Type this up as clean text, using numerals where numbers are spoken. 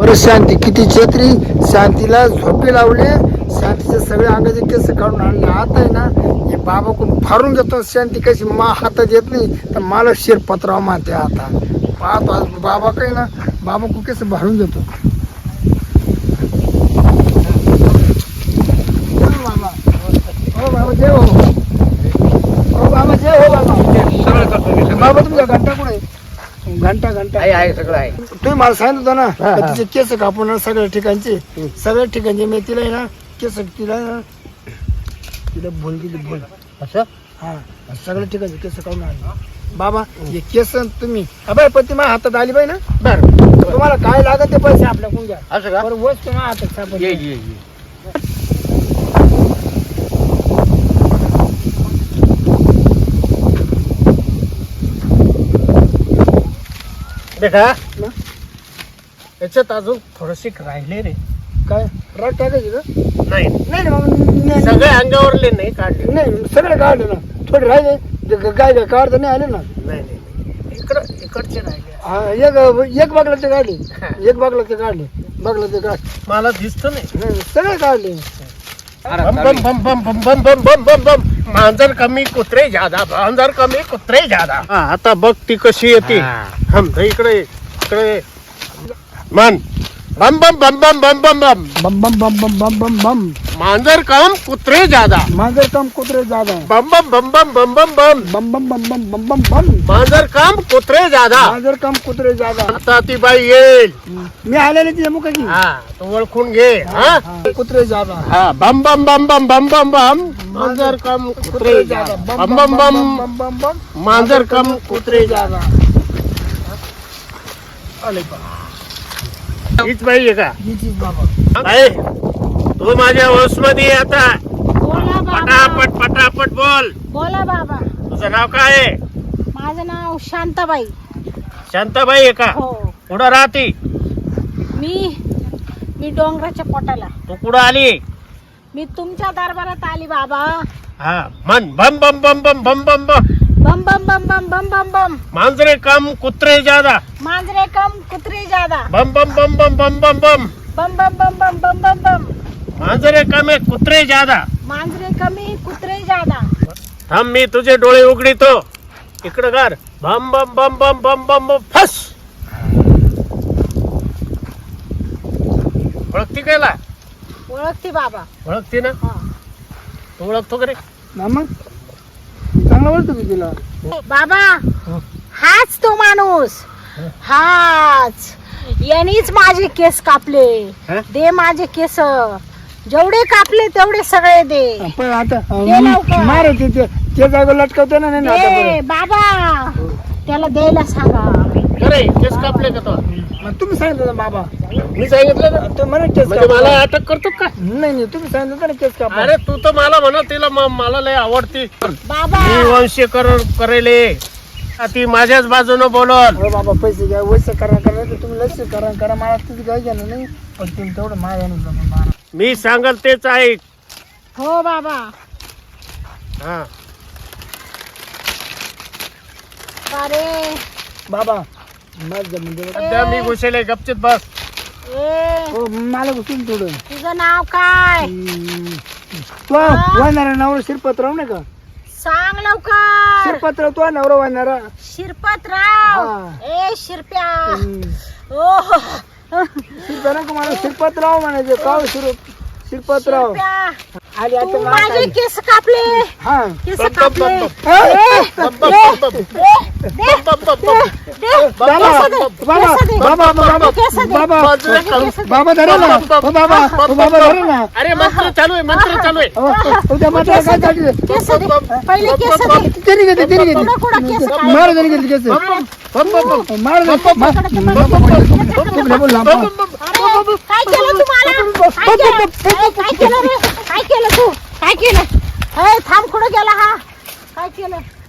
बरं शांती किती छत्री शांतीला झोपे लावले, शांतीचे सगळे अंगाचे केस काढून आणले. आता आहे ना हे बाबाकडून फारून घेतो. शांती कशी मा हातात येत नाही तर मला शिरपत्राव माते आता पाहतो. आज बाबा काही ना बाबाकडून केस भरून घेतो. बाबा हो बाबा जय हो. हो बाबा जय हो. बाबा बाबा तुमचा घंटा कुठे? घंटा आहे सगळं आहे. तुम्ही मला सांगितलं होतं ना का तिचे केस कापून सगळ्या ठिकाणचे मी तिला आहे ना केस तिला भूल दिली भूल असं हा सगळ्या ठिकाणचे केस काढून आणले. बाबा हे केस तुम्ही अबे पण ती माझ्या हातात आली पाहिजे ना. बरं तुम्हाला काय लागत ते पैसे आपल्याकडून घ्या. असं का? बरं वस्तू माझ्या हातात सापडली. ये बेटा ना? याच्यात अजून थोडसे राहिले रे. काय राग टाकायची का? नाही नाही मग नाही सगळे अंगावरले नाही काढले. नाही, सगळे काढले ना. थोडे राहिले काय काय काढता नाही आले ना. नाही इकडचे राहिले. हा, एक बागलाचे काढले. एक बागलाचे काढले मला दिसत नाही. नाही, सगळे काढले. बम बम बम बम बम बम बम बम बम बम मांजर कमी कुत्रे ज्यादा. मांजर कमी कुत्रे ज्यादा. आता बघ ती कशी येते. इकडे मन बम बम बम बम बम बम बम बम बम बम बम बम बम बम मांजर कम कुत्रे ज्यादा. मांजर कम कुत्रे ज्यादा. बम बम बम बम बम बम बम बम बम बम बम बम बम बम मांजर कम कुत्रे ज्यादा. मांजर कम कुत्रे ज्यादा. आता ती बाई येईल. मी आलेले तिच्या मुखाची. हा तू ओळखून घे. हा कुत्रे ज्यादा. हा बम बम बम बम बम बम बम मांजर कम कुत्रे ज्यादा. बम बम बम बम बम बम मांजर कम कुत्रे ज्यादा. हीच बाई आहे का? बाबा बाई तू माझ्या होश मध्ये आता बोला बाबा. पटापट पटापट बोल. बोला बाबा. तुझं नाव काय आहे? माझं नाव शांताबाई. शांताबाई आहे का? हो. कुठं राहते? मी डोंगराच्या पोटाला. तू कुठं आली? मी तुमच्या दरबारात आली बाबा. हा मन बम बम बम बम बम बम बम बम बम बम बम बम बम बम मांजरे कम कुत्रे ज्यादा. मांजरे कम कुत्री ज्यादा. बम बम बम बम बम बम बम बम बम बम बम बम बम बम मांजरे कमी कुत्रे ज्यादा. मांजरे कमी कुत्रे ज्यादा. थांब मी तुझे डोळे उघडीतो. इकडं कर. बम बम बम बम बम बम बम फस. ओळखती कायला? ओळखते बाबा. ओळखती ना? हा. तू ओळखतो का रे? मग चांगला बोलतो मी तिला. बाबा हाच तो माणूस. हाच यांनीच माझे केस कापले. हा? दे माझे केस. जेवढे कापले तेवढे सगळे दे. पण आता दे लवकर. मार ते जागा लटकवतो ना. नाही आता दे बाबा. त्याला द्यायला सांगा. अरे केस कापले का तो? मग तुम्ही सांगितलं ना बाबा. मी सांगितलं ना. तो म्हणे केस म्हणजे कापा. मला अटक करतो का? नाही तुम्ही सांगितलं ना केस कापा. अरे तू तर मला म्हणा तिला मला लय आवडती. बाबा मी वंशी करेले. ती माझ्याच बाजूने बोलल. हो बाबा पैसे घ्या वैसे करा तर तुम्ही लक्ष करा मला तुझी काय घेणं नाही. पण तुम्ही तेवढं माझ्या नाही. मी सांगल तेच ऐक. हो बाबा. हा अरे बाबा माझं म्हणजे सध्या मी घुसेले गपचित बस. ए हो मला घुसून थोडं तुझं नाव काय? तो वाहणारा नवरा शिरपतराव नाही का? सांग लवकर. शिरपतराव तो नवरा वाहणारा. शिरपतराव. हा. ए शिरप्या. ओ शिरप्या का मला शिरपतराव म्हणायचे का? शिरपतराव शिरप्या. आली तू आता माझे माझ्या. केस कापले. हा केस बम, बम, कापले. बम, बम. हा? बम, बम, बम, बम. दे बम, बम, बम. बाबा केस दे. बाबा केस दे. बाबा बाबा केस दे. बाबा मांजरे कम. बाबा धरा ना. हो बाबा हो बाबा धरा ना. अरे मंत्र चालू आहे. उद्या मात्र काय काढले? केस दे. पहिले केस दे. तरी घेते कुठं कुठं केस काढले? मार जरी घेते केस मार अरे, काय केलं तुम्हाला? काय केलं? काय केलं रे? काय केलं तू? काय केलं? थांब कुठं गेला हा?